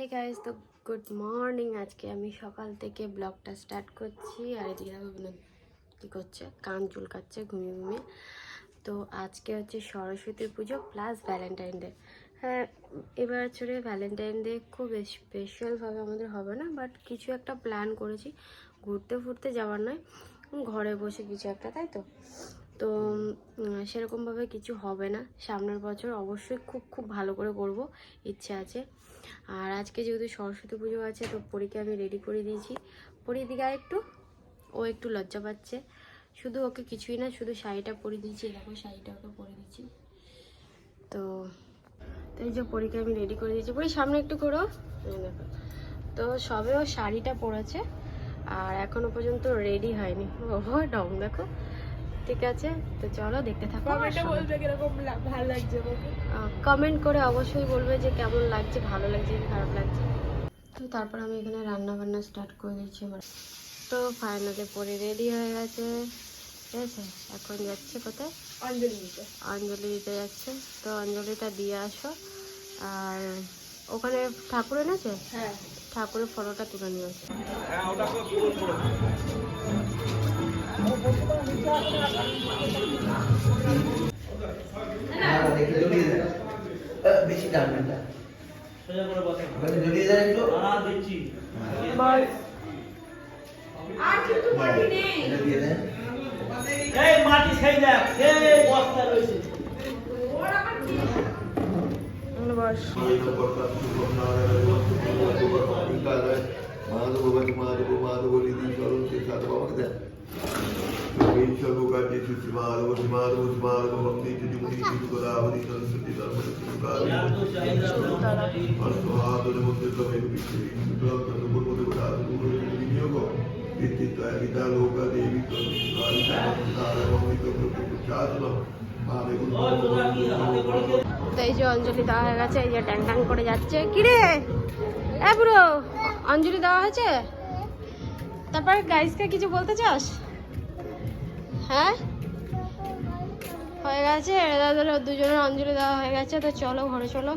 Hey guys, তো good morning. আজকে আমি সকাল থেকে ব্লগটা স্টার্ট করছি। আর এদিকে দেখো কী করছে, কান চুলকাচ্ছে ঘুমিয়ে ঘুমিয়ে। তো আজকে হচ্ছে সরস্বতী পুজো প্লাস ভ্যালেন্টাইন ডে। হ্যাঁ, এবার ছেড়ে ভ্যালেন্টাইন ডে খুব স্পেশালভাবে আমাদের হবে না, বাট কিছু একটা প্ল্যান করেছি। ঘুরতে ফুরতে যাওয়ার নয়, ঘরে বসে কিছু একটা, তাই তো। তো সেরকমভাবে কিছু হবে না। সামনের বছর অবশ্যই খুব খুব ভালো করে করব, ইচ্ছে আছে। আর আজকে যেহেতু সরস্বতী পুজো আছে, তো পরীকে আমি রেডি করে দিয়েছি। পরীর দিকে একটু, ও একটু লজ্জা পাচ্ছে। শুধু ওকে কিছুই না, শুধু শাড়িটা পরিয়ে দিয়েছি। দেখো শাড়িটা ওকে পরিয়ে দিচ্ছি। তো এই যে পরীকে আমি রেডি করে দিয়েছি। পরী সামনে একটু করো, দেখো। তো সবে ও শাড়িটা পরেছে আর এখনো পর্যন্ত রেডি হয়নি। ও ঢং দেখো। ঠিক আছে, তো চলো দেখতে থাকো। ভালো লাগছে, কমেন্ট করে অবশ্যই বলবে যে কেমন লাগছে, ভালো লাগছে কি খারাপ লাগছে। তো তারপর আমি এখানে রান্না বান্না স্টার্ট করে দিচ্ছি আমার। তো ফাইনালি পরে রেডি হয়ে গেছে, ঠিক আছে। এখন যাচ্ছে কোথায়? অঞ্জলি দিতে যাচ্ছে। তো অঞ্জলিটা দিয়ে আসো। আর ওখানে ঠাকুর এনেছে, হ্যাঁ ঠাকুরের ফটোটা তুলে নিয়ে আসো। বেশি টানবেন না, জড়িয়ে দেন একটু। আর কিন্তু মাটি নেই। এটা দিয়ে দেন। এই মাটি খাই দেখ, এই বস্তা রয়েছে। বস। তো এই যে অঞ্জলি দেওয়া হয়ে গেছে, এই যে ট্যাং ট্যাং করে যাচ্ছে। কিরে এ পুরো অঞ্জলি দেওয়া হয়েছে? তারপর গাইসকে কিছু বলতে চাস? হ্যাঁ, হয়ে গেছে। এরা দুজনের অঞ্জলি দেওয়া হয়ে গেছে। তো চলো ঘরে চলো।